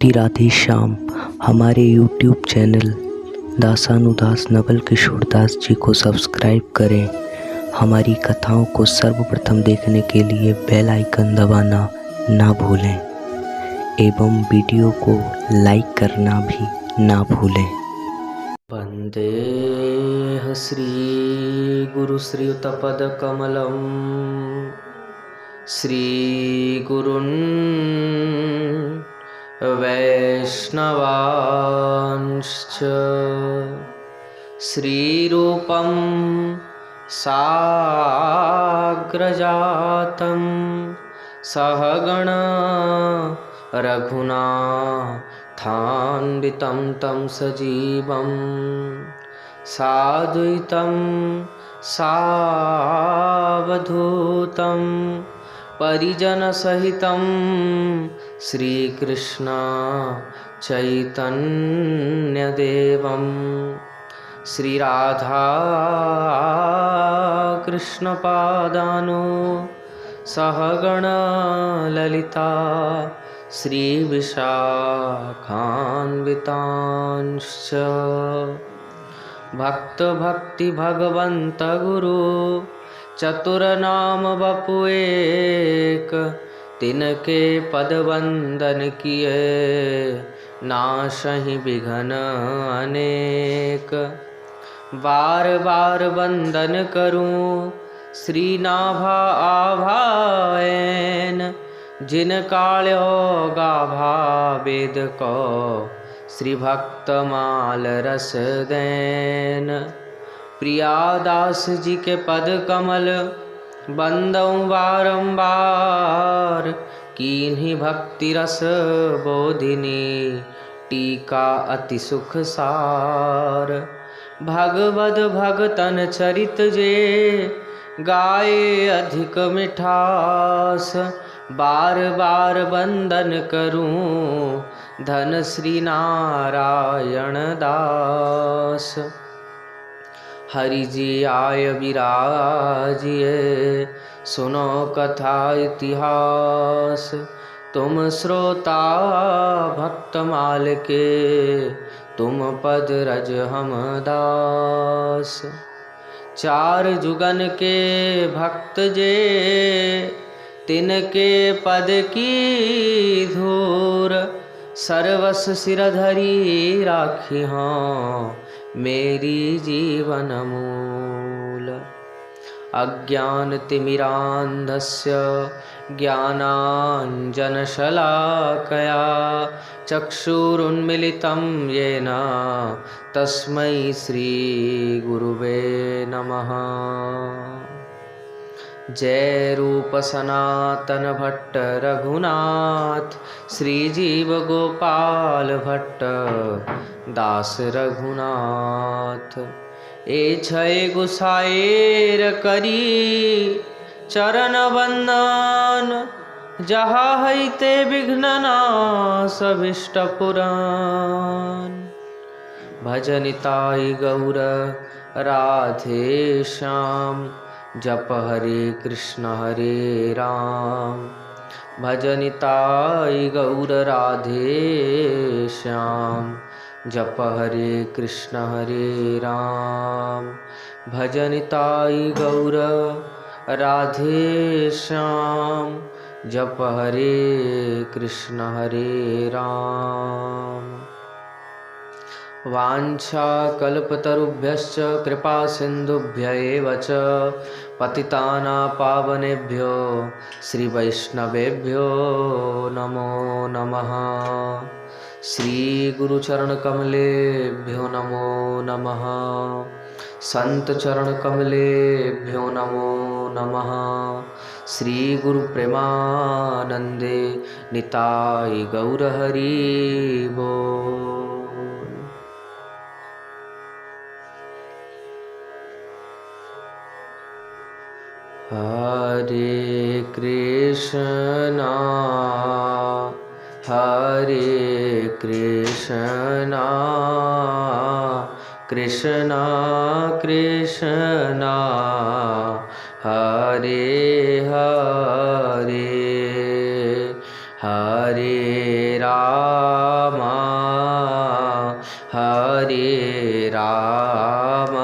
राधे राधे श्याम। हमारे YouTube channel दासानुदास Naval Kishore Das ji को subscribe करें। हमारी कथाओं को सर्वप्रथम देखने के लिए बेल आइकन दबाना ना भूलें एवं वीडियो को लाइक करना भी ना भूलें। वंदे श्री गुरु श्रीयुतपदकमलं श्री गुरुन् वैष्णवांश्च श्रीरूपं साग्रजातं सहगण रघुनाथान्वितं तं सजीवं साद्वैतं सावधूतं परिजनसहितं श्रीकृष्ण चैतन्यदेवं श्रीराधा कृष्णपादानो सहगण ललिता श्रीविशाखान्वितांश्च भक्ति भगवंत गुरु चतुरनाम बपु एक तिनके पद वंदन किए नाशहि विघ्न अनेक। बार बार वंदन करूं श्रीनाभा आभाएन जिन काल्यो गाभा वेद को श्री भक्त माल रस देन। प्रियादास जी के पद कमल बंदौ बारंबार कीन्ही भक्ति रस बोधिनी टीका अति सुख सार। भगवद भगतन चरित जे गाए अधिक मिठास बार बार वंदन करूं धन श्री नारायण दास। हरि जी आय विराजिए सुनो कथा इतिहास तुम श्रोता भक्तमाल के तुम पद रज हम दास। चार जुगन के भक्त जे तिनके पद की धूर सर्वस सिरधरी राखी हों मेरी जीवन मूल। अज्ञान तिमिरांधस्य ज्ञानांजनशलाकया चक्षुरुन्मिलितं येन तस्मै श्री गुरुवे नमः। जय रूप सनातन भट्ट रघुनाथ श्रीजीव गोपाल भट्ट दास रघुनाथ। ए छय गुसाएर करी चरण वंदन जहाँ हईते विघ्न नाश अभिष्ट पुराण। भजनिताई गौर राधे श्याम जप हरे कृष्ण हरे राम। भजनिताई गौर राधे श्याम जप हरे कृष्ण हरे राम। भजनिताई गौर राधे श्याम जप हरे कृष्ण हरे राम। वाञ्छा कल्पतरुभ्यश्च कृपा सिन्धुभ्य एव च पतितानां पावनेभ्यो श्री वैष्णवेभ्यो नमो नमः। श्री गुरु चरण कमलेभ्यो नमो नमः। संत चरण कमलेभ्यो नमो नमः। श्री गुरु प्रेमानंदे निताय गौर हरि बोल। हरे कृष्णा कृष्णा कृष्णा हरे हरे हरे राम हरे राम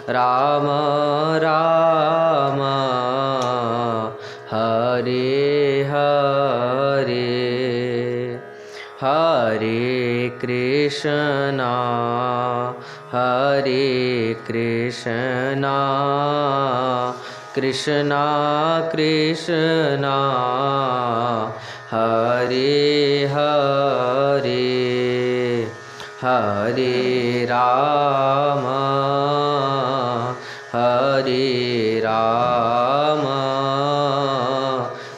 राम राम हरे हरे हरे कृष्णा कृष्णा कृष्णा हरे हरे हरे राम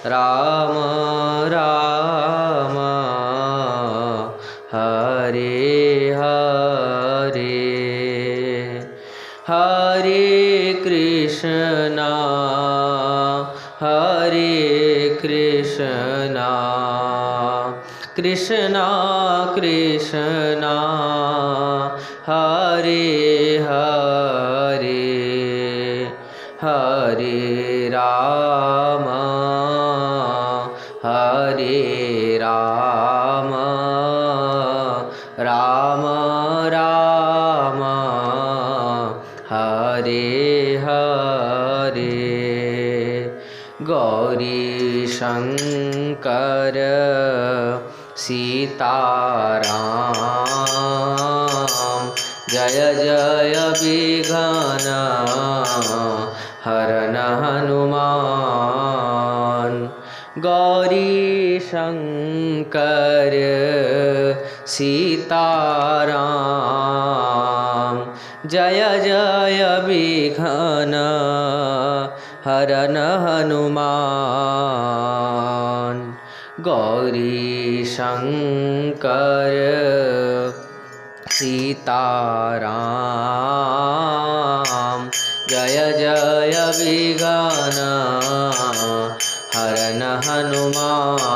राम राम हरे हरे हरे कृष्णा कृष्णा कृष्णा हरे हरे हरे राम राम राम हरे हरे गौरी शंकर सीताराम जय जय विघ्न हरन हनुमान गौरी शंकर सीताराम जय जय विघ्न हरन हनुमान गौरी शंकर सीताराम जय जय विघ्न हरन हनुमान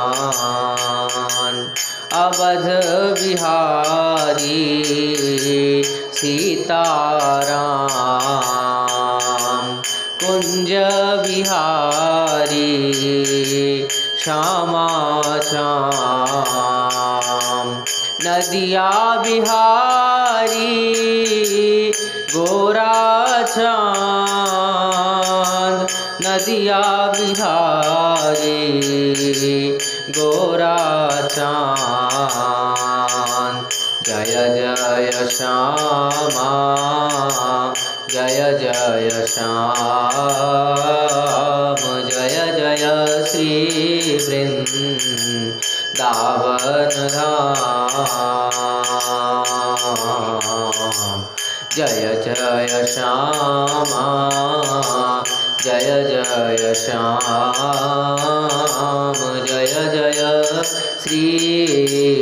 अवध बिहारी सीताराम कुंज बिहारी श्यामा श्याम नदिया बिहारी गोरा चाँद नदिया बिहारी गोरा चाँद जय जय श्यामा जय जय श्याम जय जय श्री वृंदावन धाम जय जय श्यामा जय जय श्याम जय जय श्री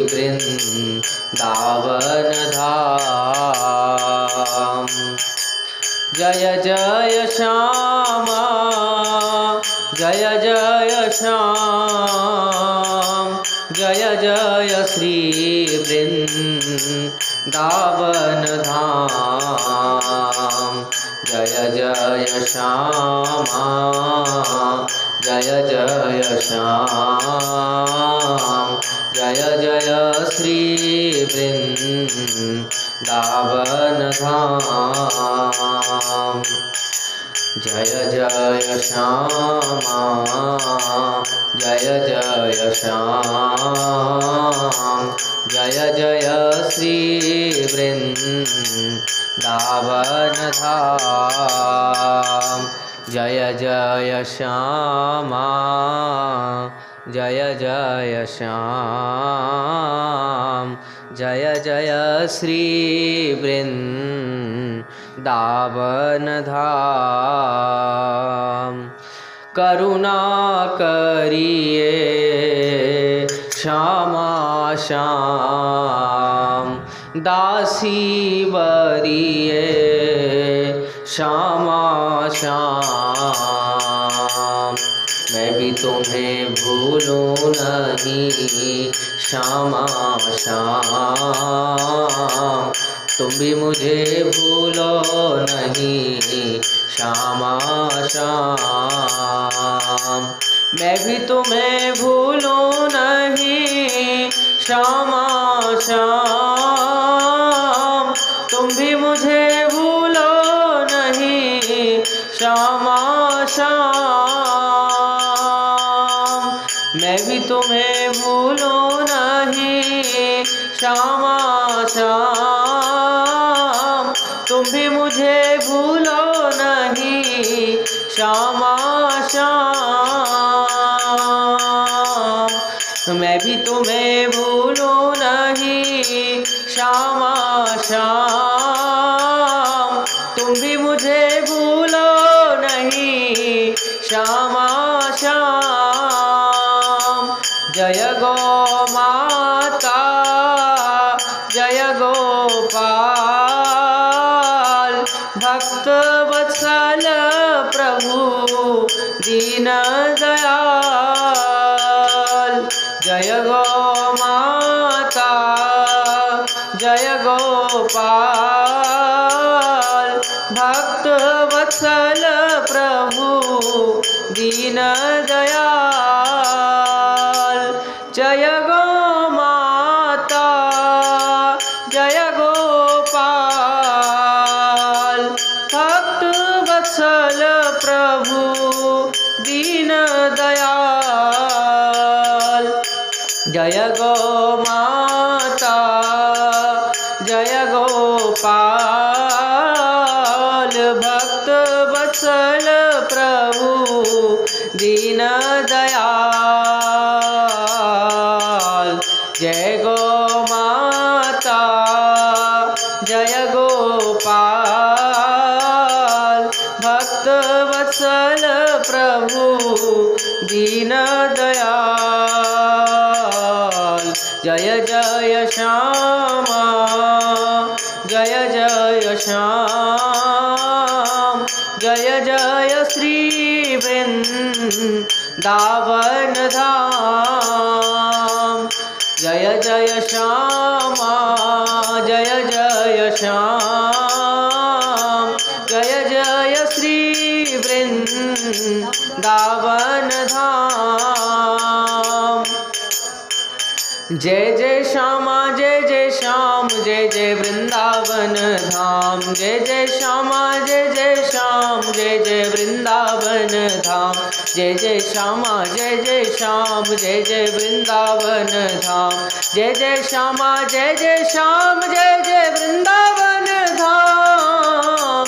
वृंदावन धाम जय जय श्यामा जय जय श्याम जय जय श्री वृंदावन धाम जय जय श्यामा जय जय श्याम जय जय श्री वृंदावन धाम जय जय श्यामा जय जय श्याम जय जय श्री वृंदावन धाम जय जय श्यामा जय जय श्याम जय जय श्री वृंदावन धाम करुणा करिए श्यामा श्याम दासी वरिए श्यामा श्याम मैं भी तुम्हें भूलूं नहीं श्यामा श्याम तुम भी मुझे भूलो नहीं श्यामा श्याम मैं भी तुम्हें भूलूं नहीं श्यामा श्याम तुम भी मुझे भूलो नहीं, श्यामा श्याम मैं भी तुम्हें भूलूं नहीं, श्यामा श्याम तुम भी मुझे भूलो नहीं, श्यामा श्याम मैं भी तुम्हें भूलूं नहीं, श्यामा श्याम तुम भी मुझे भूलो नहीं, श्यामा श्याम जय गो माता जय गोपाल भक्त वत्सल प्रभु दीन दयाल, जय गो माता जय गोपाल भक्त वत्सल प्रभु दीन दयाल, जय गो माता जय गोपाल भक्त वत्सल प्रभु दीन दयाल, जय गो माता जय गोपाल भक्त वत्सल प्रभु दीन दयाल, जय गो माता जय गोपाल भक्त वत्सल प्रभु दीन दयाल, जय जय श्यामा जय जय श्याम जय जय श्री वृंदावन धाम, जय जय श्यामा जय जय श्याम जय जय श्री वृंदावन धाम, जय जय श्यामा जय जय श्याम जय जय वृंदावन धाम, जय जय श्यामा जय जय श्याम जय जय वृंदावन धाम, जय जय श्यामा जय जय श्याम जय जय वृंदावन धाम, जय जय श्यामा जय जय श्याम जय जय वृंदावन धाम,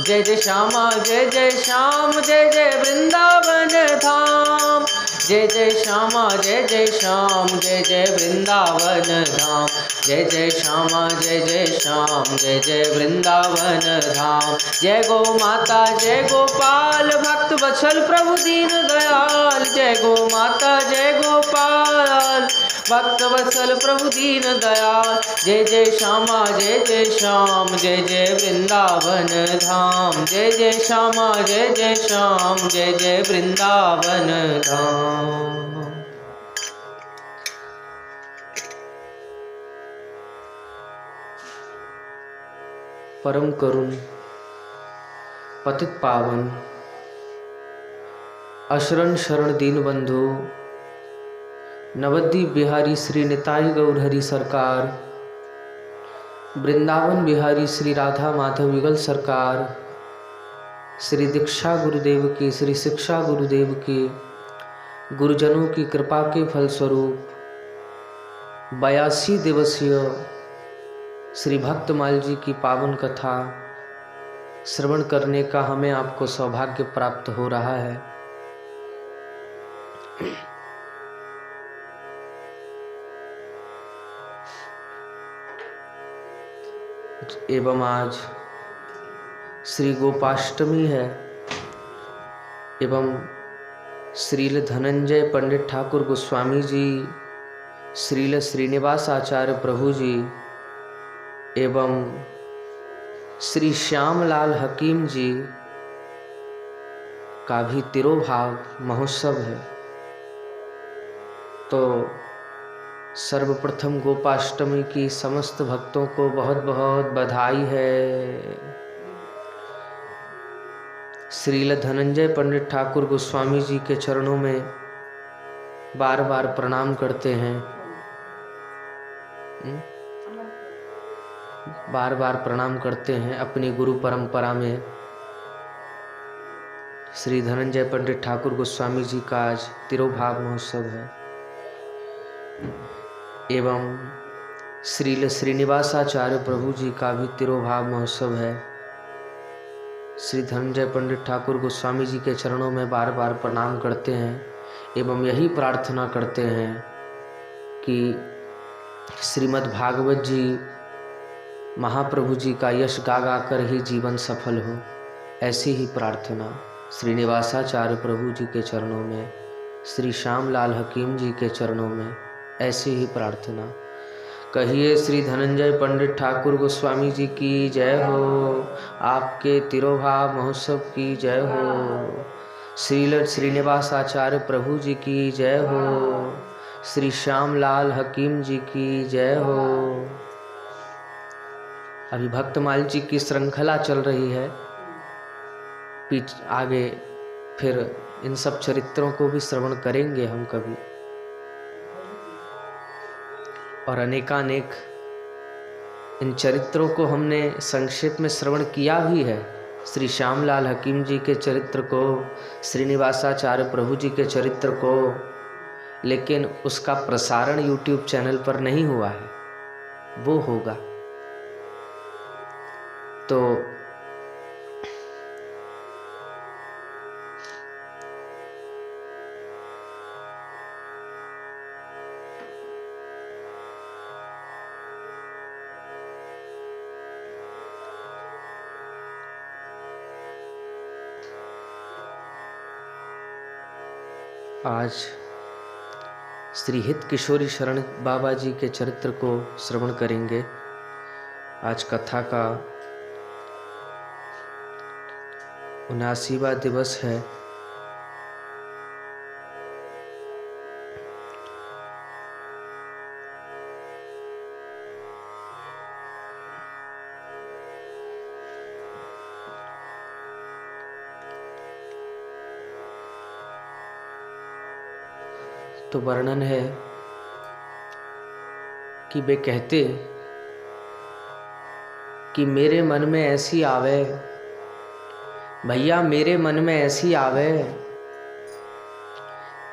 जय जय श्यामा जय जय श्याम जय जय वृंदावन धाम, जय जय श्यामा जय जय श्याम जय जय वृंदावन धाम, जय जय श्यामा जय जय श्याम जय जय वृंदावन धाम, जय गो माता जय गोपाल भक्त वत्सल प्रभु दीन दयाल, जय गो माता जय गोपाल भक्त वत्सल प्रभु दीन दयाल, जय जय श्यामा जय जय श्याम जय जय वृंदावन धाम, जय जय श्यामा जय जय श्याम जय जय वृंदावन धाम। परम करुण पतित पावन अशरण शरण दीन बंधु नवद्वीप बिहारी श्री निताई गौर हरि सरकार, वृंदावन बिहारी श्री राधा माधव युगल सरकार, श्री दीक्षा गुरुदेव की, श्री शिक्षा गुरुदेव की, गुरुजनों की कृपा के फलस्वरूप 82 दिवसीय श्री भक्तमाल जी की पावन कथा श्रवण करने का हमें आपको सौभाग्य प्राप्त हो रहा है। एवं आज श्री गोपाष्टमी है एवं श्रील धनंजय पंडित ठाकुर गोस्वामी जी, श्रील श्रीनिवास आचार्य प्रभु जी एवं श्री श्यामलाल हकीम जी का भी तिरोभाव महोत्सव है। तो सर्वप्रथम गोपाष्टमी की समस्त भक्तों को बहुत बहुत बधाई है। श्रील धनंजय पंडित ठाकुर गोस्वामी जी के चरणों में बार बार प्रणाम करते हैं बार बार प्रणाम करते हैं अपनी गुरु परंपरा में। श्री धनंजय पंडित ठाकुर गोस्वामी जी का आज तिरोभाव महोत्सव है एवं श्रील श्रीनिवासाचार्य प्रभु जी का भी तिरोभाव महोत्सव है। श्री धनंजय पंडित ठाकुर गोस्वामी जी के चरणों में बार बार प्रणाम करते हैं एवं यही प्रार्थना करते हैं कि श्रीमद् भागवत जी महाप्रभु जी का यश गा गा कर ही जीवन सफल हो, ऐसी ही प्रार्थना श्रीनिवासाचार्य प्रभु जी के चरणों में, श्री श्यामलाल हकीम जी के चरणों में ऐसी ही प्रार्थना। कहिए श्री धनंजय पंडित ठाकुर गोस्वामी जी की जय हो, आपके तिरोभाव महोत्सव की जय हो, श्रील श्रीनिवासाचार्य प्रभु जी की जय हो, श्री श्यामलाल हकीम जी की जय हो। अभी भक्तमाल जी की श्रृंखला चल रही है, आगे फिर इन सब चरित्रों को भी श्रवण करेंगे हम कभी, और अनेकानेक इन चरित्रों को हमने संक्षेप में श्रवण किया भी है। श्री श्यामलाल हकीम जी के चरित्र को, श्रीनिवासाचार्य प्रभु जी के चरित्र को, लेकिन उसका प्रसारण YouTube चैनल पर नहीं हुआ है, वो होगा। तो आज श्री हित किशोरी शरण बाबा जी के चरित्र को श्रवण करेंगे। आज कथा का 79वां दिवस है। तो वर्णन है कि वे कहते कि मेरे मन में ऐसी आवे, भैया मेरे मन में ऐसी आवे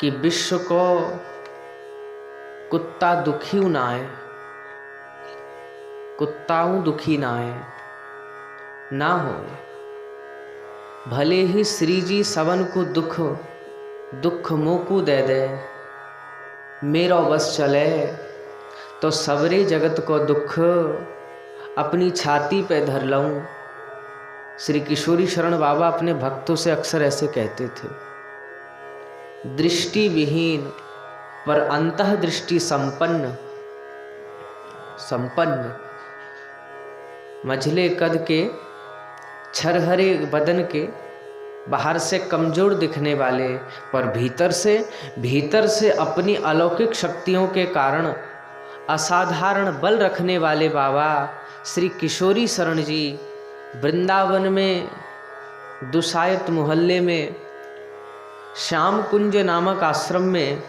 कि विश्व को कुत्ता दुखी नाए, कुत्ताऊं दुखी नाए ना हो, भले ही श्री जी सवन को दुख दुख मोकू दे दे, मेरो बस चले तो सवरे जगत को दुख अपनी छाती पे धर लऊं। श्री किशोरी शरण बाबा अपने भक्तों से अक्सर ऐसे कहते थे, दृष्टि विहीन पर अंतः दृष्टि संपन्न, संपन्न मझले कद के छरहरे बदन के, बाहर से कमजोर दिखने वाले पर भीतर से अपनी अलौकिक शक्तियों के कारण असाधारण बल रखने वाले बाबा श्री किशोरी शरण जी वृंदावन में दुसायत मोहल्ले में श्याम कुंज नामक आश्रम में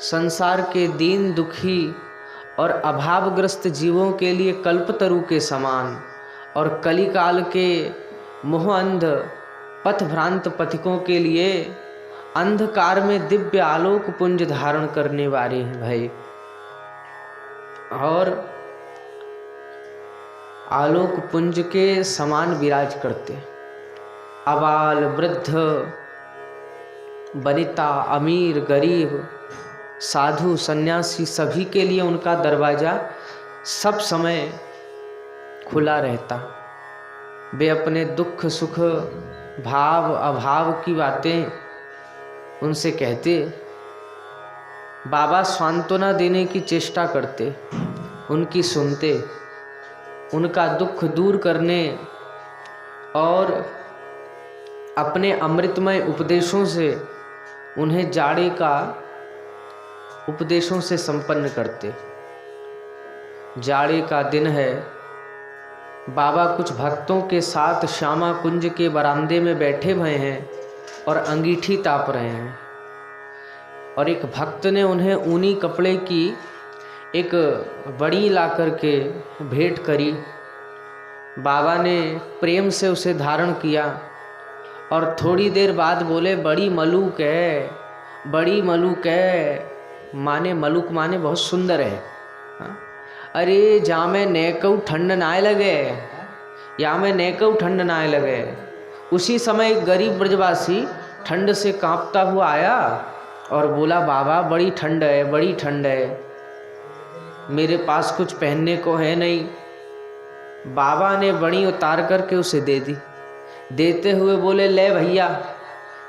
संसार के दीन दुखी और अभावग्रस्त जीवों के लिए कल्पतरु के समान और कलिकाल के मोह अंध पथ भ्रांत पथिकों के लिए अंधकार में दिव्य आलोक पुंज धारण करने वाले हैं भाई। और आलोक पुंज के समान विराज करते, अबाल वृद्ध वनिता अमीर गरीब साधु सन्यासी सभी के लिए उनका दरवाजा सब समय खुला रहता। वे अपने दुख सुख भाव अभाव की बातें उनसे कहते, बाबा सांत्वना देने की चेष्टा करते, उनकी सुनते, उनका दुख दूर करने और अपने अमृतमय उपदेशों से उन्हें जाड़े का उपदेशों से संपन्न करते। जाड़े का दिन है, बाबा कुछ भक्तों के साथ श्यामा कुंज के बरामदे में बैठे हुए हैं और अंगीठी ताप रहे हैं, और एक भक्त ने उन्हें ऊनी कपड़े की एक बड़ी ला करके भेंट करी। बाबा ने प्रेम से उसे धारण किया और थोड़ी देर बाद बोले बड़ी मलूक है, बड़ी मलूक है। माने मलूक माने बहुत सुंदर है। हाँ? अरे जा में नेकऊ ठंड नाए लगे, या में नेकऊ ठंड नाए लगे। उसी समय एक गरीब ब्रजवासी ठंड से कांपता हुआ आया और बोला बाबा बड़ी ठंड है, बड़ी ठंड है, मेरे पास कुछ पहनने को है नहीं। बाबा ने बड़ी उतार करके उसे दे दी। देते हुए बोले ले भैया,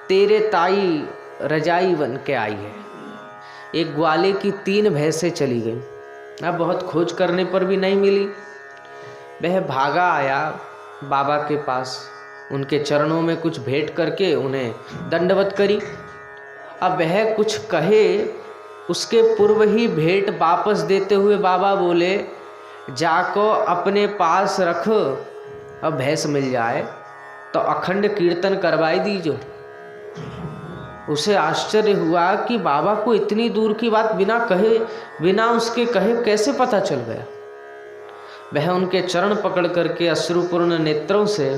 तेरे ताई रजाई बन के आई है। एक ग्वाले की 3 भैंसें चली गई। अब बहुत खोज करने पर भी नहीं मिली। वह भागा आया बाबा के पास, उनके चरणों में कुछ भेंट करके उन्हें दंडवत करी। अब वह कुछ कहे उसके पूर्व ही भेंट वापस देते हुए बाबा बोले जाको अपने पास रख, अब भैंस मिल जाए तो अखंड कीर्तन करवाई दीजो। उसे आश्चर्य हुआ कि बाबा को इतनी दूर की बात बिना कहे, बिना उसके कहे कैसे पता चल गया। वह उनके चरण पकड़ करके अश्रुपूर्ण नेत्रों से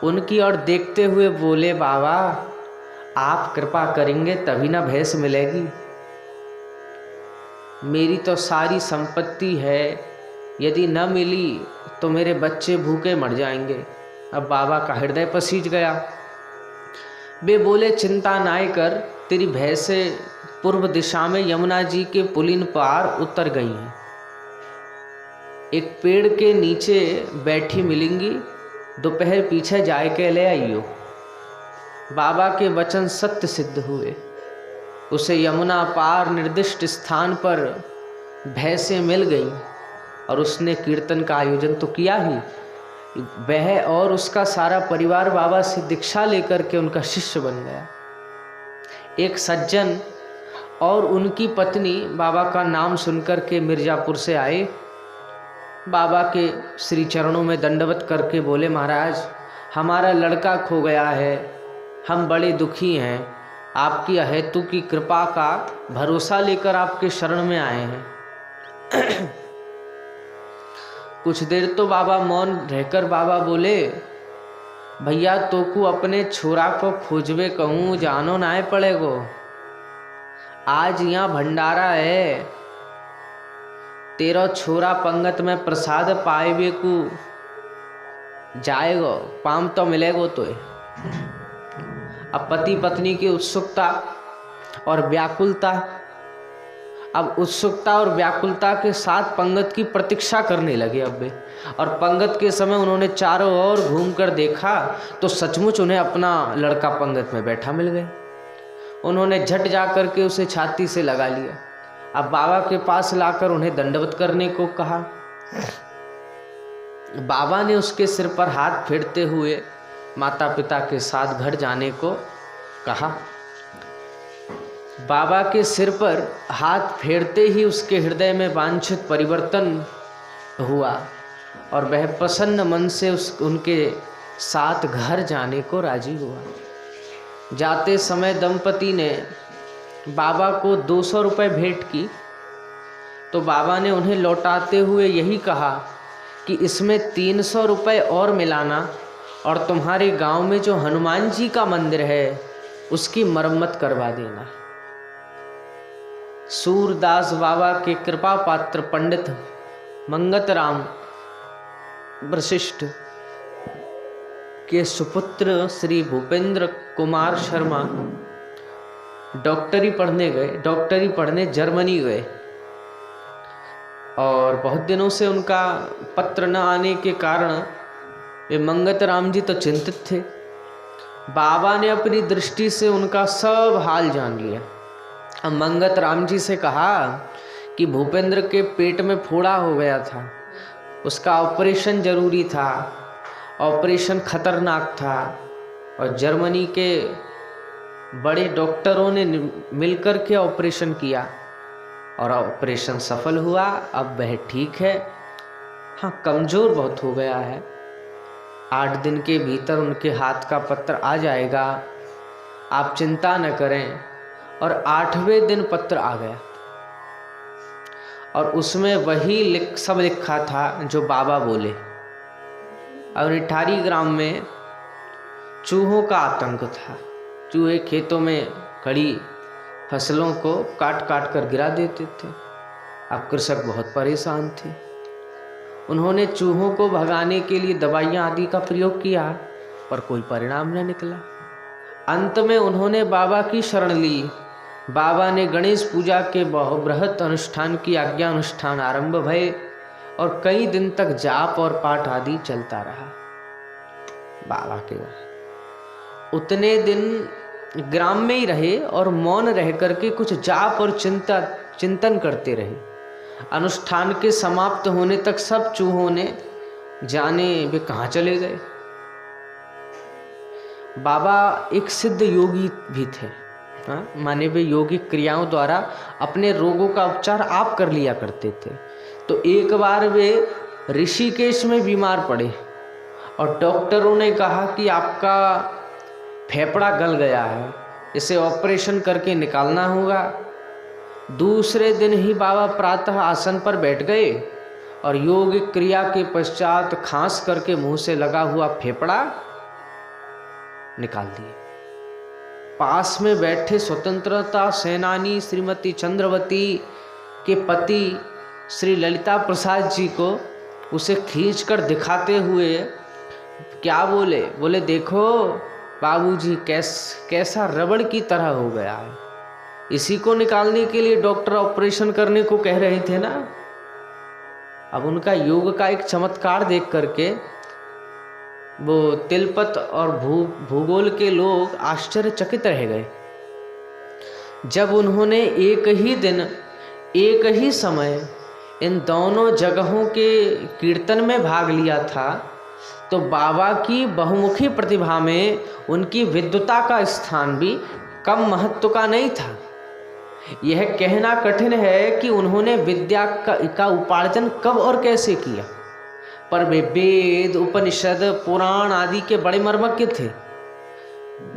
उनकी ओर देखते हुए बोले बाबा आप कृपा करेंगे तभी ना भैंस मिलेगी। मेरी तो सारी संपत्ति है, यदि न मिली तो मेरे बच्चे भूखे मर जाएंगे। अब बाबा का हृदय पसीज गया। वे बोले चिंता नाय कर, तेरी भैंसें पूर्व दिशा में यमुना जी के पुलिन पार उतर गई हैं, एक पेड़ के नीचे बैठी मिलेंगी, दोपहर पीछे जाए के ले आइयो। बाबा के वचन सत्य सिद्ध हुए। उसे यमुना पार निर्दिष्ट स्थान पर भैंसें मिल गईं और उसने कीर्तन का आयोजन तो किया ही, वह और उसका सारा परिवार बाबा से दीक्षा लेकर के उनका शिष्य बन गया। एक सज्जन और उनकी पत्नी बाबा का नाम सुनकर के मिर्ज़ापुर से आए। बाबा के श्री चरणों में दंडवत करके बोले महाराज हमारा लड़का खो गया है, हम बड़े दुखी हैं, आपकी अहेतु की कृपा का भरोसा लेकर आपके शरण में आए हैं। कुछ देर तो बाबा मौन रहकर बाबा बोले भैया तो को अपने छोरा को खोजवे कहूँ जानो नाय पड़ेगो, आज यहाँ भंडारा है, तेरा छोरा पंगत में प्रसाद पाएबे को जाएगो, पाम तो मिलेगो तो। अब पति पत्नी की उत्सुकता और व्याकुलता, अब उत्सुकता और व्याकुलता के साथ पंगत की प्रतीक्षा करने लगे अब वे। और पंगत के समय उन्होंने चारों ओर घूमकर देखा तो सचमुच उन्हें अपना लड़का पंगत में बैठा मिल गया। उन्होंने झट जा करके उसे छाती से लगा लिया। अब बाबा के पास लाकर उन्हें दंडवत करने को कहा। बाबा ने उसके सिर पर हाथ फेरते हुए माता पिता के साथ घर जाने को कहा। बाबा के सिर पर हाथ फेरते ही उसके हृदय में वांछित परिवर्तन हुआ और वह प्रसन्न मन से उनके साथ घर जाने को राजी हुआ। जाते समय दंपति ने बाबा को 200 रुपये भेंट की तो बाबा ने उन्हें लौटाते हुए यही कहा कि इसमें 300 रुपये और मिलाना और तुम्हारे गांव में जो हनुमान जी का मंदिर है उसकी मरम्मत करवा देना। सूरदास बाबा के कृपा पात्र पंडित मंगतराम वशिष्ठ के सुपुत्र श्री भूपेंद्र कुमार शर्मा डॉक्टरी पढ़ने जर्मनी गए और बहुत दिनों से उनका पत्र न आने के कारण वे मंगतराम जी तो चिंतित थे। बाबा ने अपनी दृष्टि से उनका सब हाल जान लिया। अब मंगतराम जी से कहा कि भूपेंद्र के पेट में फोड़ा हो गया था, उसका ऑपरेशन जरूरी था, ऑपरेशन खतरनाक था और जर्मनी के बड़े डॉक्टरों ने मिलकर के ऑपरेशन किया और ऑपरेशन सफल हुआ। अब वह ठीक है, हाँ कमज़ोर बहुत हो गया है, 8 दिन के भीतर उनके हाथ का पत्र आ जाएगा, आप चिंता न करें। और 8वें दिन पत्र आ गया और उसमें वही सब लिखा था जो बाबा बोले। और निठारी ग्राम में चूहों का आतंक था। चूहे खेतों में खड़ी फसलों को काट काट कर गिरा देते थे। अब कृषक बहुत परेशान थे। उन्होंने चूहों को भगाने के लिए दवाइयाँ आदि का प्रयोग किया, पर कोई परिणाम न निकला। अंत में उन्होंने बाबा की शरण ली। बाबा ने गणेश पूजा के बृहत अनुष्ठान की आज्ञा अनुष्ठान आरंभ भये और कई दिन तक जाप और पाठ आदि चलता रहा। बाबा के उतने दिन ग्राम में ही रहे और मौन रह करके कुछ जाप और चिंतन करते रहे। अनुष्ठान के समाप्त होने तक सब चूहों ने जाने वे कहाँ चले गए। बाबा एक सिद्ध योगी भी थे, माने वे योगिक क्रियाओं द्वारा अपने रोगों का उपचार आप कर लिया करते थे। तो एक बार वे ऋषिकेश में बीमार पड़े और डॉक्टरों ने कहा कि आपका फेफड़ा गल गया है, इसे ऑपरेशन करके निकालना होगा। दूसरे दिन ही बाबा प्रातः आसन पर बैठ गए और योग क्रिया के पश्चात खांस करके मुंह से लगा हुआ फेफड़ा निकाल दिए। पास में बैठे स्वतंत्रता सेनानी श्रीमती चंद्रवती के पति श्री ललिता प्रसाद जी को उसे खींचकर दिखाते हुए क्या बोले देखो बाबूजी कैसा रबड़ की तरह हो गया है। इसी को निकालने के लिए डॉक्टर ऑपरेशन करने को कह रहे थे ना। अब उनका योग का एक चमत्कार देख करके वो तिलपत और भूगोल के लोग आश्चर्यचकित रह गए। जब उन्होंने एक ही दिन एक ही समय इन दोनों जगहों के कीर्तन में भाग लिया था, तो बाबा की बहुमुखी प्रतिभा में उनकी विद्वता का स्थान भी कम महत्व का नहीं था। यह कहना कठिन है कि उन्होंने विद्या का उपार्जन कब और कैसे किया, पर वे वेद उपनिषद पुराण आदि के बड़े मर्मज्ञ थे।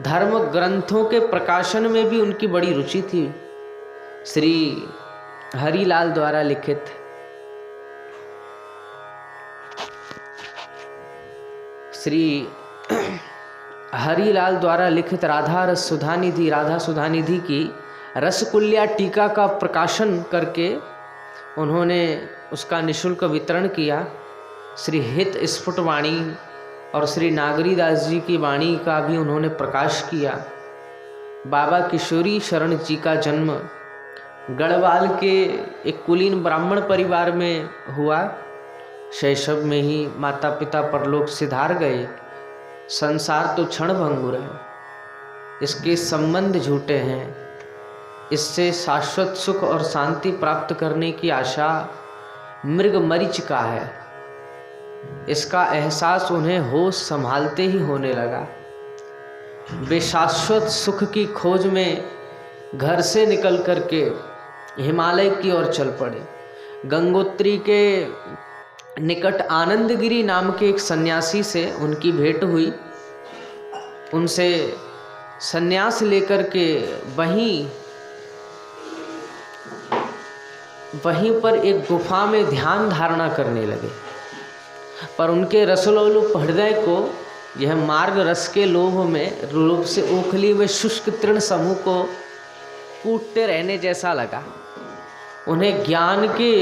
धर्म ग्रंथों के प्रकाशन में भी उनकी बड़ी रुचि थी। श्री हरिलाल द्वारा लिखित राधा सुधानिधि की रसकुल्या टीका का प्रकाशन करके उन्होंने उसका निःशुल्क वितरण किया। श्री हित स्फुट वाणी और श्री नागरीदास जी की वाणी का भी उन्होंने प्रकाश किया। बाबा किशोरी शरण जी का जन्म गढ़वाल के एक कुलीन ब्राह्मण परिवार में हुआ। शैशव में ही माता पिता परलोक सिधार गए। संसार तो क्षण भंगुर है, इसके संबंध झूठे हैं। इससे शाश्वत सुख और शांति प्राप्त करने की आशा मृग मरीचिका है। इसका एहसास उन्हें होश संभालते ही होने लगा। वे शाश्वत सुख की खोज में घर से निकल करके हिमालय की ओर चल पड़े। गंगोत्री के निकट आनंदगिरी नाम के एक सन्यासी से उनकी भेंट हुई। उनसे सन्यास लेकर के वहीं पर एक गुफा में ध्यान धारणा करने लगे। पर उनके रसलोलुप हृदय को यह मार्ग रस के लोभ से ओखली में शुष्क तृण समूह को कूटते रहने जैसा लगा। उन्हें ज्ञान के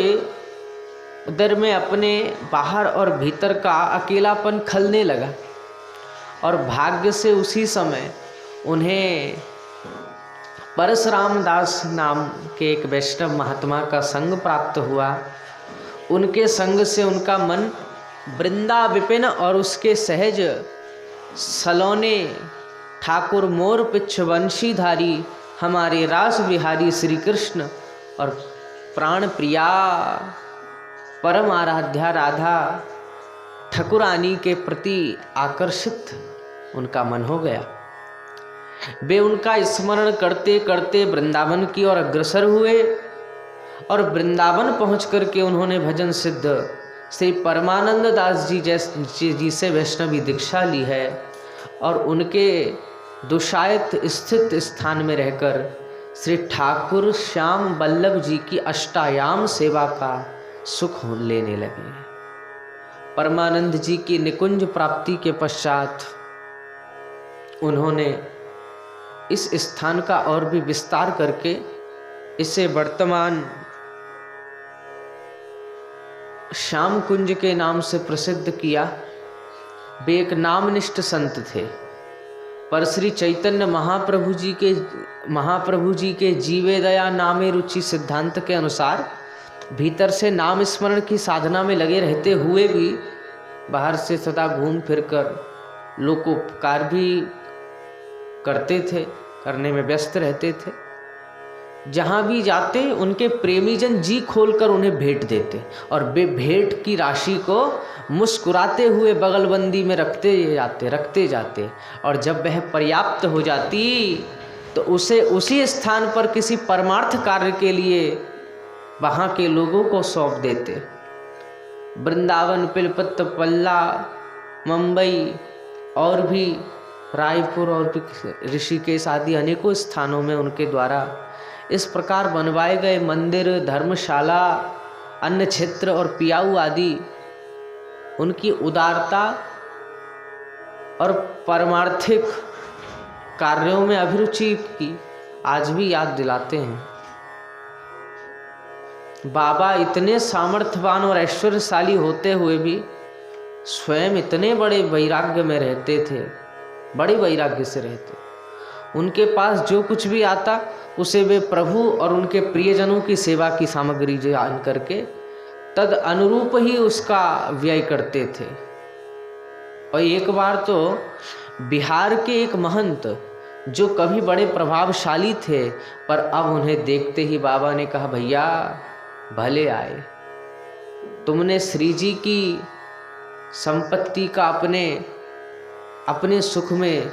उदर में अपने बाहर और भीतर का अकेलापन खलने लगा और भाग्य से उसी समय उन्हें परशुराम दास नाम के एक वैष्णव महात्मा का संग प्राप्त हुआ। उनके संग से उनका मन वृंदा विपिन और उसके सहज सलोने ठाकुर मोर पिछ वंशीधारी हमारे रास बिहारी श्री कृष्ण और प्राण प्रिया परम आराध्या राधा ठकुरानी के प्रति आकर्षित उनका मन हो गया। वे उनका स्मरण करते करते वृंदावन की ओर अग्रसर हुए और वृंदावन पहुँच करके उन्होंने भजन सिद्ध श्री परमानंद दास जी से वैष्णवी दीक्षा ली है और उनके दुशायत स्थित स्थान में रहकर श्री ठाकुर श्याम वल्लभ जी की अष्टायाम सेवा का सुख लेने लगे। परमानंद जी की निकुंज प्राप्ति के पश्चात उन्होंने इस स्थान का और भी विस्तार करके इसे वर्तमान श्याम कुंज के नाम से प्रसिद्ध किया। वे एक नामनिष्ठ संत थे, पर श्री चैतन्य महाप्रभु जी के जीवे दया नामे रुचि सिद्धांत के अनुसार भीतर से नाम स्मरण की साधना में लगे रहते हुए भी बाहर से सदा घूम फिर कर लोकोपकार भी करते थे, करने में व्यस्त रहते थे। जहाँ भी जाते उनके प्रेमीजन जी खोलकर उन्हें भेंट देते और वे भेंट की राशि को मुस्कुराते हुए बगलबंदी में रखते जाते और जब वह पर्याप्त हो जाती तो उसे उसी स्थान पर किसी परमार्थ कार्य के लिए वहाँ के लोगों को सौंप देते। वृंदावन, पिलपत, पल्ला, मुंबई और भी रायपुर और भी ऋषिकेश आदि अनेकों स्थानों में उनके द्वारा इस प्रकार बनवाए गए मंदिर, धर्मशाला, अन्य क्षेत्र और पियाऊ आदि उनकी उदारता और परमार्थिक कार्यों में अभिरुचि की आज भी याद दिलाते हैं। बाबा इतने सामर्थ्यवान और ऐश्वर्यशाली होते हुए भी स्वयं इतने बड़े वैराग्य में रहते थे, बड़े वैराग्य से रहते। उनके पास जो कुछ भी आता उसे वे प्रभु और उनके प्रियजनों की सेवा की सामग्री जान करके तद अनुरूप ही उसका व्यय करते थे। और एक बार तो बिहार के एक महंत जो कभी बड़े प्रभावशाली थे, पर अब उन्हें देखते ही बाबा ने कहा, भैया भले आए, तुमने श्री जी की संपत्ति का अपने सुख में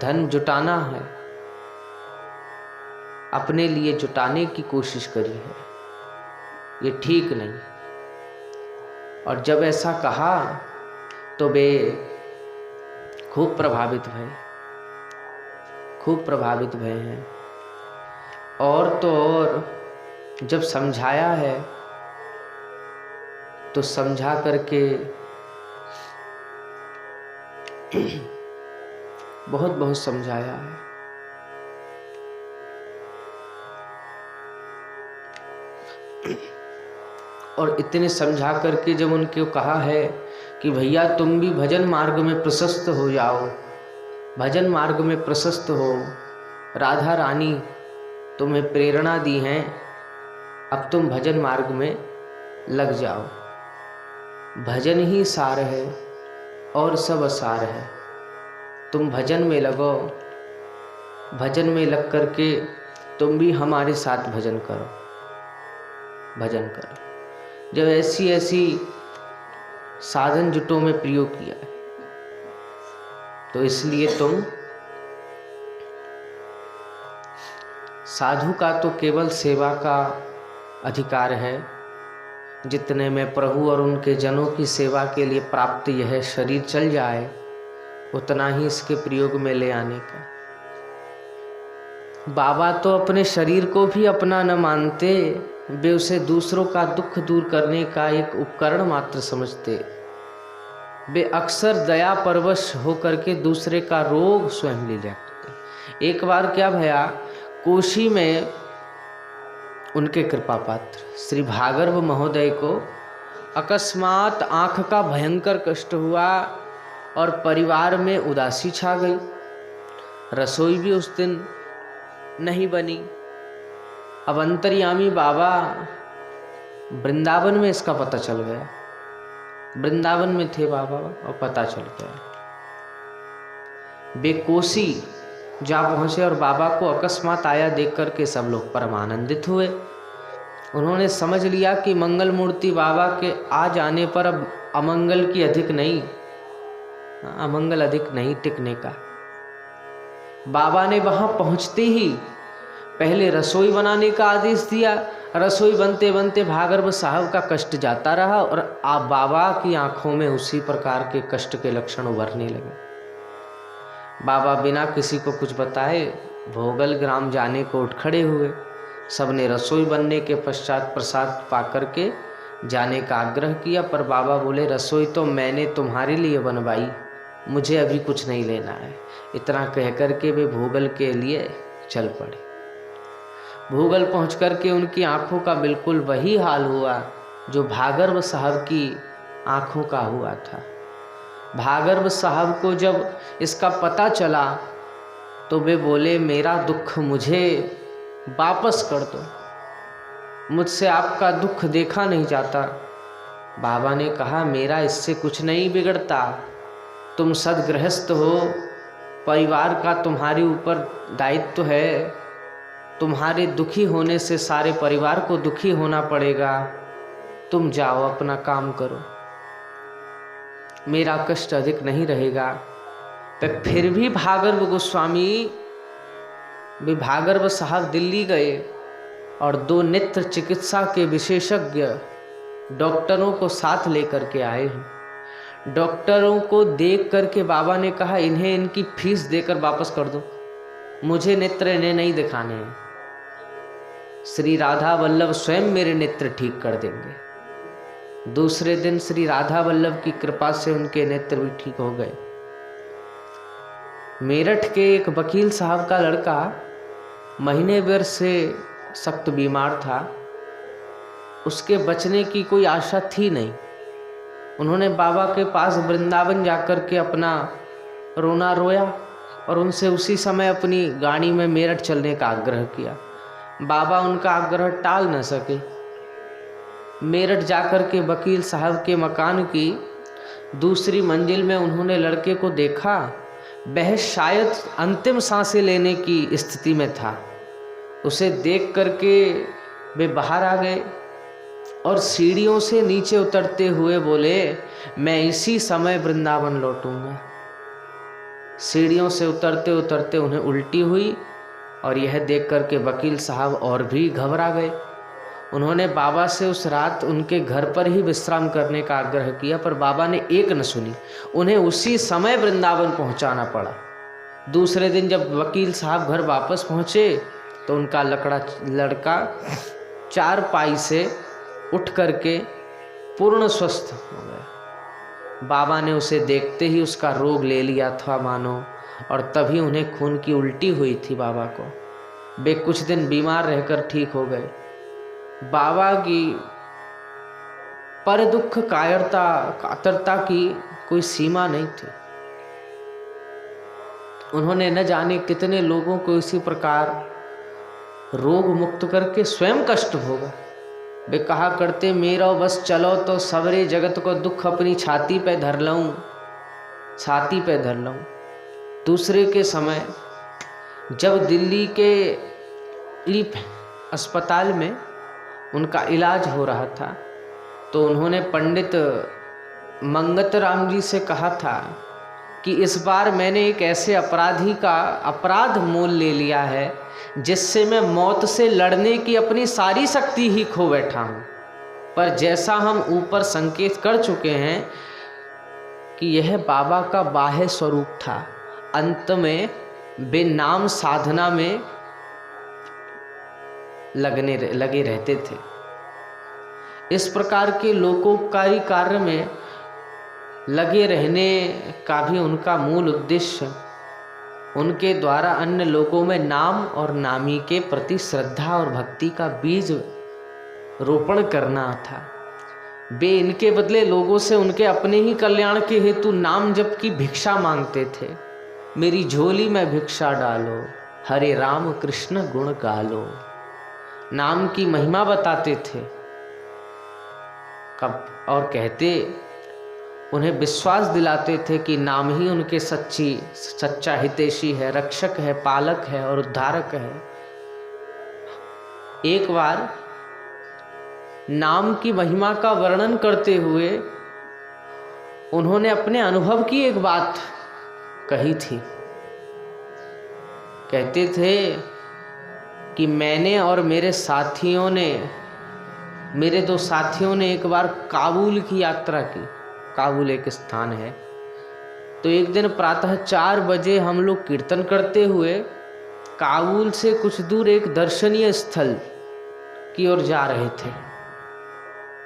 धन जुटाना है, अपने लिए जुटाने की कोशिश करी है, ये ठीक नहीं। और जब ऐसा कहा तो वे खूब प्रभावित भय हैं। और तो और जब समझाया है तो समझा करके बहुत समझाया है। और इतने समझा करके जब उनको कहा है कि भैया तुम भी भजन मार्ग में प्रशस्त हो जाओ, भजन मार्ग में प्रशस्त हो, राधा रानी तुम्हें प्रेरणा दी हैं, अब तुम भजन मार्ग में लग जाओ। भजन ही सार है और सब असार है, तुम भजन में लगो, भजन में लग करके तुम भी हमारे साथ भजन करो। जब ऐसी साधन जुटों में प्रयोग किया है तो इसलिए तुम साधु का तो केवल सेवा का अधिकार है, जितने में प्रभु और उनके जनों की सेवा के लिए प्राप्त यह शरीर चल जाए उतना ही इसके प्रयोग में ले आने का। बाबा तो अपने शरीर को भी अपना न मानते, वे उसे दूसरों का दुख दूर करने का एक उपकरण मात्र समझते। वे अक्सर दया परवश होकर के दूसरे का रोग स्वयं ले जाते। एक बार क्या भया, कोशी में उनके कृपा पात्र श्री भागर्भ महोदय को अकस्मात आँख का भयंकर कष्ट हुआ और परिवार में उदासी छा गई। रसोई भी उस दिन नहीं बनी। अब अंतर्यामी बाबा वृंदावन में इसका पता चल गया, वृंदावन में थे बाबा और पता चल गया। वे कोसी जा पहुँचे और बाबा को अकस्मात आया देख कर के सब लोग परम आनंदित हुए। उन्होंने समझ लिया कि मंगल मूर्ति बाबा के आ जाने पर अब अमंगल अधिक नहीं टिकने का। बाबा ने वहाँ पहुँचते ही पहले रसोई बनाने का आदेश दिया। रसोई बनते बनते भागर्भ साहब का कष्ट जाता रहा और आप बाबा की आंखों में उसी प्रकार के कष्ट के लक्षण उभरने लगे। बाबा बिना किसी को कुछ बताए भोगल ग्राम जाने को उठ खड़े हुए। सबने रसोई बनने के पश्चात प्रसाद पाकर के जाने का आग्रह किया, पर बाबा बोले रसोई तो मैंने तुम्हारे लिए बनवाई, मुझे अभी कुछ नहीं लेना है। इतना कहकर के वे भोगल के लिए चल पड़े। भोगल पहुँच कर के उनकी आंखों का बिल्कुल वही हाल हुआ जो भागर्व साहब की आंखों का हुआ था। भागर्व साहब को जब इसका पता चला तो वे बोले मेरा दुख मुझे वापस कर दो, मुझसे आपका दुख देखा नहीं जाता। बाबा ने कहा मेरा इससे कुछ नहीं बिगड़ता, तुम सद्गृहस्थ हो, परिवार का तुम्हारे ऊपर दायित्व है, तुम्हारे दुखी होने से सारे परिवार को दुखी होना पड़ेगा, तुम जाओ अपना काम करो, मेरा कष्ट अधिक नहीं रहेगा। पर फिर भी भागर्व गोस्वामी भी भागर्व साहब दिल्ली गए और 2 नेत्र चिकित्सा के विशेषज्ञ डॉक्टरों को साथ लेकर के आए हैं। डॉक्टरों को देख करके बाबा ने कहा इन्हें इनकी फीस देकर वापस कर दो, मुझे नेत्र इन्हें नहीं दिखाने हैं, श्री राधा वल्लभ स्वयं मेरे नेत्र ठीक कर देंगे। दूसरे दिन श्री राधा वल्लभ की कृपा से उनके नेत्र भी ठीक हो गए। मेरठ के एक वकील साहब का लड़का महीने भर से सख्त बीमार था, उसके बचने की कोई आशा थी नहीं। उन्होंने बाबा के पास वृंदावन जाकर के अपना रोना रोया और उनसे उसी समय अपनी गाड़ी में मेरठ चलने का आग्रह किया। बाबा उनका आग्रह टाल न सके। मेरठ जाकर के वकील साहब के मकान की दूसरी मंजिल में उन्होंने लड़के को देखा। वह शायद अंतिम सांसें लेने की स्थिति में था। उसे देख करके वे बाहर आ गए और सीढ़ियों से नीचे उतरते हुए बोले मैं इसी समय वृंदावन लौटूंगा। सीढ़ियों से उतरते उतरते उन्हें उल्टी हुई और यह देख करके वकील साहब और भी घबरा गए। उन्होंने बाबा से उस रात उनके घर पर ही विश्राम करने का आग्रह किया, पर बाबा ने एक न सुनी। उन्हें उसी समय वृंदावन पहुंचाना पड़ा। दूसरे दिन जब वकील साहब घर वापस पहुंचे तो उनका लड़का 4 पाई से उठ करके पूर्ण स्वस्थ हो गया। बाबा ने उसे देखते ही उसका रोग ले लिया था मानो, और तभी उन्हें खून की उल्टी हुई थी बाबा को। वे कुछ दिन बीमार रहकर ठीक हो गए। बाबा की पर दुख कातरता की कोई सीमा नहीं थी। उन्होंने न जाने कितने लोगों को इसी प्रकार रोग मुक्त करके स्वयं कष्ट भोगा। वे कहा करते मेरा बस चलो तो सवरे जगत को दुख अपनी छाती पे धर लूं, छाती पे धर लूं। दूसरे के समय जब दिल्ली के लीप अस्पताल में उनका इलाज हो रहा था तो उन्होंने पंडित मंगत राम जी से कहा था कि इस बार मैंने एक ऐसे अपराधी का अपराध मोल ले लिया है जिससे मैं मौत से लड़ने की अपनी सारी शक्ति ही खो बैठा हूँ। पर जैसा हम ऊपर संकेत कर चुके हैं कि यह बाबा का बाह्य स्वरूप था, अंत में वे नाम साधना में लगे रहते थे। इस प्रकार के लोकोपकारी कार्य में लगे रहने का भी उनका मूल उद्देश्य उनके द्वारा अन्य लोगों में नाम और नामी के प्रति श्रद्धा और भक्ति का बीज रोपण करना था। वे इनके बदले लोगों से उनके अपने ही कल्याण के हेतु नाम जप की भिक्षा मांगते थे। मेरी झोली में भिक्षा डालो, हरे राम कृष्ण गुण गालो। नाम की महिमा बताते थे कब और कहते, उन्हें विश्वास दिलाते थे कि नाम ही उनके सच्चा हितैषी है, रक्षक है, पालक है और उद्धारक है। एक बार नाम की महिमा का वर्णन करते हुए उन्होंने अपने अनुभव की एक बात कही थी। कहते थे कि मैंने और मेरे दो साथियों ने एक बार काबुल की यात्रा की। काबुल एक स्थान है। तो एक दिन प्रातः 4 बजे हम लोग कीर्तन करते हुए काबुल से कुछ दूर एक दर्शनीय स्थल की ओर जा रहे थे,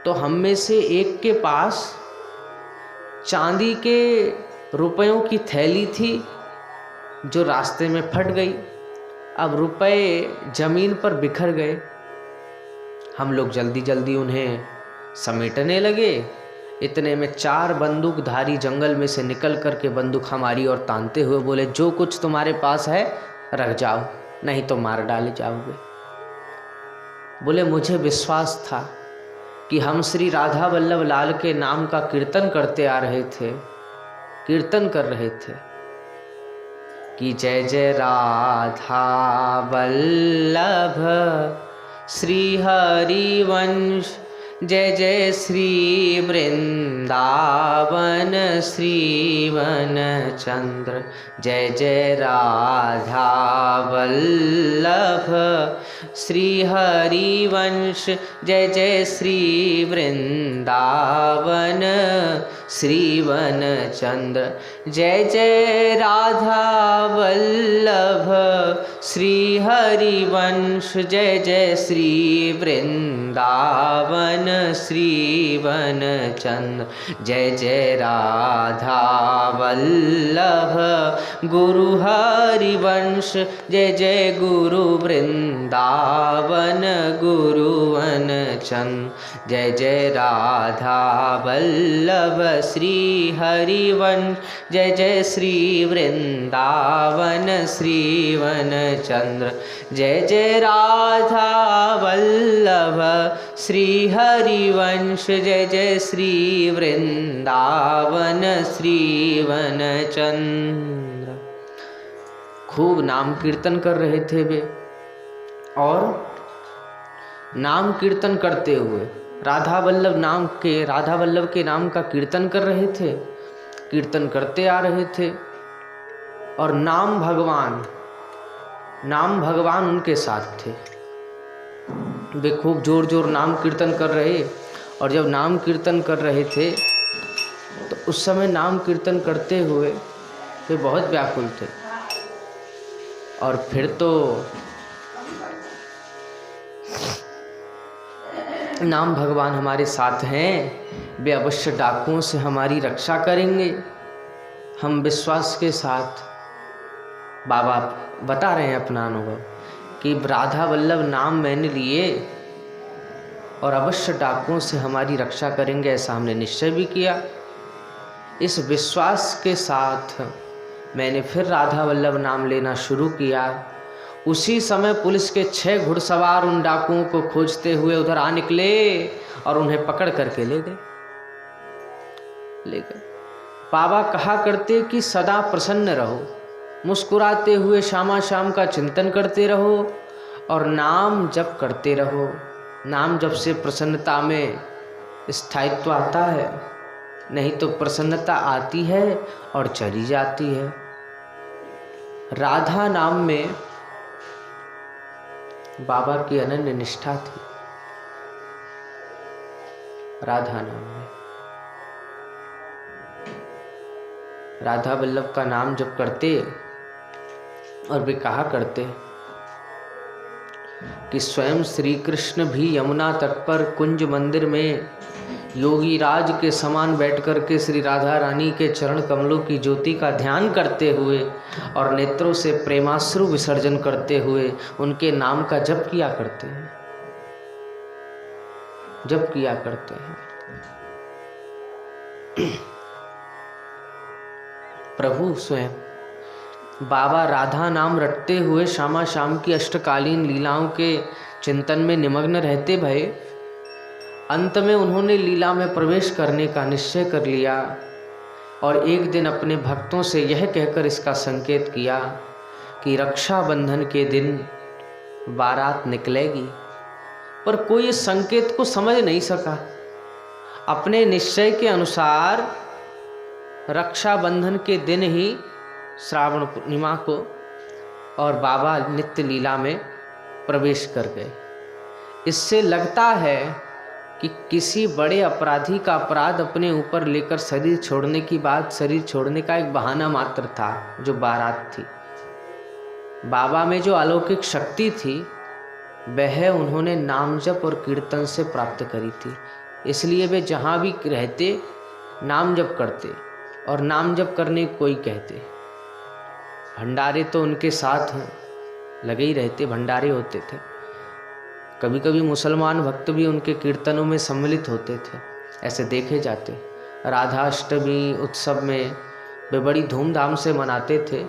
तो हम में से एक के पास चांदी के रुपयों की थैली थी जो रास्ते में फट गई। अब रुपए जमीन पर बिखर गए। हम लोग जल्दी जल्दी उन्हें समेटने लगे। इतने में 4 बंदूकधारी जंगल में से निकल करके बंदूक हमारी ओर तानते हुए बोले, जो कुछ तुम्हारे पास है रख जाओ, नहीं तो मार डाले जाओगे। बोले मुझे विश्वास था कि हम श्री राधा वल्लभ लाल के नाम का कीर्तन करते आ रहे थे, कीर्तन कर रहे थे कि जय जय राधा वल्लभ श्री हरिवंश, जय जय श्री वृंदावन श्रीवन चंद्र, जय जय राधा वल्लभ श्री हरिवंश, जय जय श्री वृंदावन श्रीवन चंद्र, जय जय राधा वल्लभ श्री हरिवंश, जय जय श्री वृंदावन श्रीवन चंद्र, जय जय राधा वल्लभ गुरु हरिवंश, जय जय गुरु वृंदावन गुरुवन चंद्र, जय जय राधा वल्लभ श्री हरिवंश, जय जय श्री वृंदावन श्रीवन चंद्र, जय जय राधा वल्लभ श्री हरिवंश, जय जय श्री वृंदावन श्रीवन चंद्र। खूब नाम कीर्तन कर रहे थे वे, और नाम कीर्तन करते हुए राधा वल्लभ के नाम का कीर्तन कर रहे थे, कीर्तन करते आ रहे थे। और नाम भगवान उनके साथ थे। वे खूब जोर जोर नाम कीर्तन कर रहे, और जब नाम कीर्तन कर रहे थे तो उस समय नाम कीर्तन करते हुए वे बहुत व्याकुल थे। और फिर तो नाम भगवान हमारे साथ हैं, वे अवश्य डाकुओं से हमारी रक्षा करेंगे। हम विश्वास के साथ, बाबा बता रहे हैं अपना अनुभव कि राधा वल्लभ नाम मैंने लिए और अवश्य डाकुओं से हमारी रक्षा करेंगे, ऐसा हमने निश्चय भी किया। इस विश्वास के साथ मैंने फिर राधा वल्लभ नाम लेना शुरू किया। उसी समय पुलिस के 6 घुड़सवार उन डाकुओं को खोजते हुए उधर आ निकले और उन्हें पकड़ करके ले गए। बाबा कहा करते कि सदा प्रसन्न रहो, मुस्कुराते हुए शामा शाम का चिंतन करते रहो और नाम जप करते रहो। नाम जप से प्रसन्नता में स्थायित्व आता है, नहीं तो प्रसन्नता आती है और चली जाती है। राधा नाम में बाबा की अनन्य निष्ठा थी। राधा नाम में राधा वल्लभ का नाम जप करते और वे कहा करते कि स्वयं श्री कृष्ण भी यमुना तट पर कुंज मंदिर में योगी राज के समान बैठकर के श्री राधा रानी के चरण कमलों की ज्योति का ध्यान करते हुए और नेत्रों से प्रेमाश्रु विसर्जन करते हुए उनके नाम का जप किया करते हैं, जप किया करते हैं। प्रभु स्वयं बाबा राधा नाम रटते हुए श्यामा शाम की अष्टकालीन लीलाओं के चिंतन में निमग्न रहते भये। अंत में उन्होंने लीला में प्रवेश करने का निश्चय कर लिया और एक दिन अपने भक्तों से यह कहकर इसका संकेत किया कि रक्षाबंधन के दिन बारात निकलेगी। पर कोई इस संकेत को समझ नहीं सका। अपने निश्चय के अनुसार रक्षाबंधन के दिन ही श्रावण पूर्णिमा को और बाबा नित्य लीला में प्रवेश कर गए। इससे लगता है कि किसी बड़े अपराधी का अपराध अपने ऊपर लेकर शरीर छोड़ने की बात, शरीर छोड़ने का एक बहाना मात्र था जो बारात थी। बाबा में जो अलौकिक शक्ति थी वह उन्होंने नाम जप और कीर्तन से प्राप्त करी थी। इसलिए वे जहाँ भी रहते नाम जप करते और नाम जप करने कोई कहते। भंडारे तो उनके साथ लगे ही रहते, भंडारे होते थे। कभी कभी मुसलमान भक्त भी उनके कीर्तनों में सम्मिलित होते थे, ऐसे देखे जाते। राधाष्टमी उत्सव में वे बड़ी धूमधाम से मनाते थे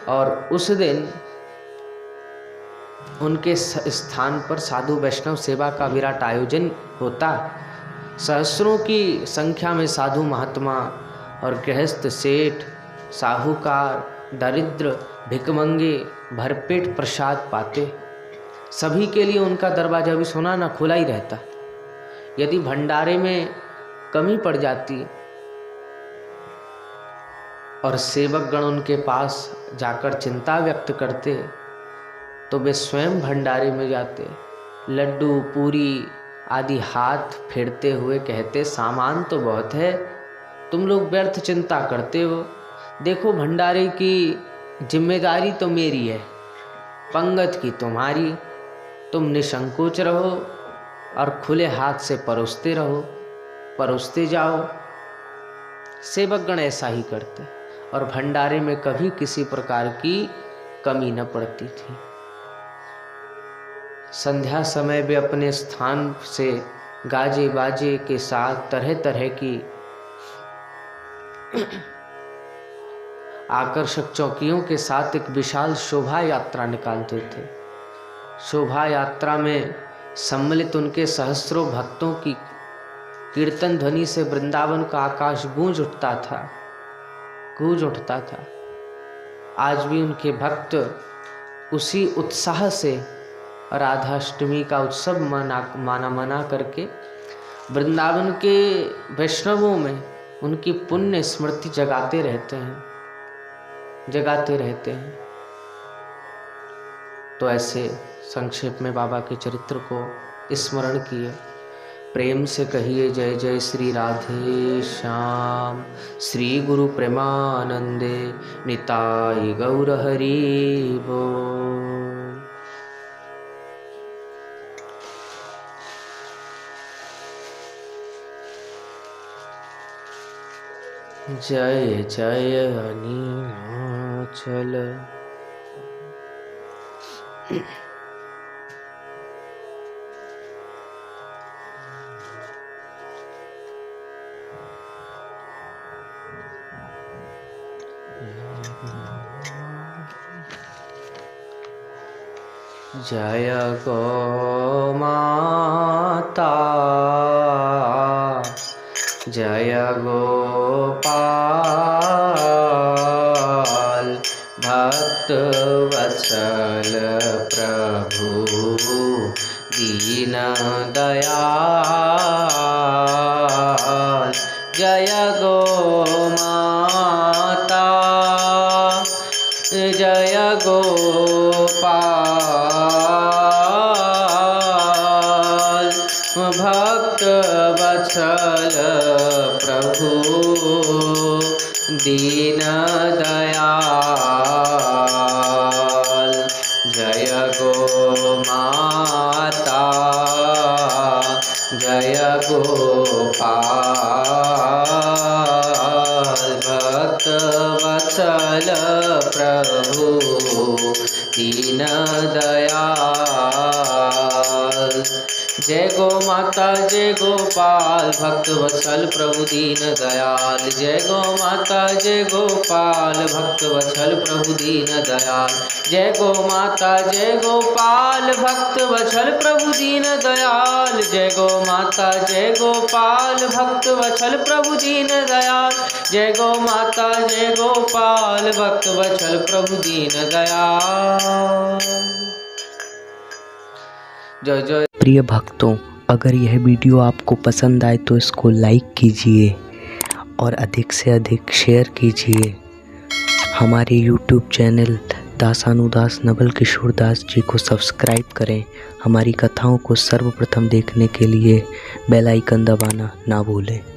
और उस दिन उनके स्थान पर साधु वैष्णव सेवा का विराट आयोजन होता। सहस्रों की संख्या में साधु महात्मा और गृहस्थ, सेठ, साहूकार, दरिद्र, भिखमंगे भरपेट प्रसाद पाते। सभी के लिए उनका दरवाजा भी सुना न खुला ही रहता। यदि भंडारे में कमी पड़ जाती और सेवकगण उनके पास जाकर चिंता व्यक्त करते तो वे स्वयं भंडारे में जाते, लड्डू पूरी आदि हाथ फेरते हुए कहते, सामान तो बहुत है, तुम लोग व्यर्थ चिंता करते हो। देखो भंडारे की जिम्मेदारी तो मेरी है, पंगत की तुम्हारी। तुम निसंकोच रहो और खुले हाथ से परोसते रहो, परोसते जाओ। सेवकगण ऐसा ही करते और भंडारे में कभी किसी प्रकार की कमी न पड़ती थी। संध्या समय वे अपने स्थान से गाजे बाजे के साथ तरह तरह की आकर्षक चौकियों के साथ एक विशाल शोभा यात्रा निकालते थे। शोभा यात्रा में सम्मिलित उनके सहस्रों भक्तों की कीर्तन ध्वनि से वृंदावन का आकाश गूंज उठता था। आज भी उनके भक्त उसी उत्साह से राधाष्टमी का उत्सव मना करके वृंदावन के वैष्णवों में उनकी पुण्य स्मृति जगाते रहते हैं। तो ऐसे संक्षेप में बाबा के चरित्र को स्मरण किए। प्रेम से कहिए जय जय श्री राधे श्याम। श्री गुरु प्रेमानंदे निताई गौर हरि बोल। जय जय अनीमाचल। जय गो माता, जय गोपाल, भक्त वत्सल प्रभु दीन दयाल। जय गो माता, जय गोपाल, भक्त वत्सल प्रभु दीन दयाल। जय गो माता, जय गोपाल, भक्त वत्सल प्रभु दीन दयाल। जय गो माता, जय गोपाल, भक्त वत्सल प्रभु दीन दयाल। जय गो माता, जय गोपाल, भक्त वत्सल प्रभु दीन दयाल। जय गो माता, जय गोपाल, भक्त वत्सल प्रभु दीन दयाल। जय गो माता, जय गोपाल, भक्त वत्सल प्रभु दीन दयाल। जय गो माता, जय गोपाल, भक्त वत्सल प्रभु दीन दयाल। जय जय। प्रिय भक्तों, अगर यह वीडियो आपको पसंद आए तो इसको लाइक कीजिए और अधिक से अधिक शेयर कीजिए। हमारे YouTube चैनल दासानुदास नवल किशोर दास जी को सब्सक्राइब करें। हमारी कथाओं को सर्वप्रथम देखने के लिए बेल आइकन दबाना ना भूलें।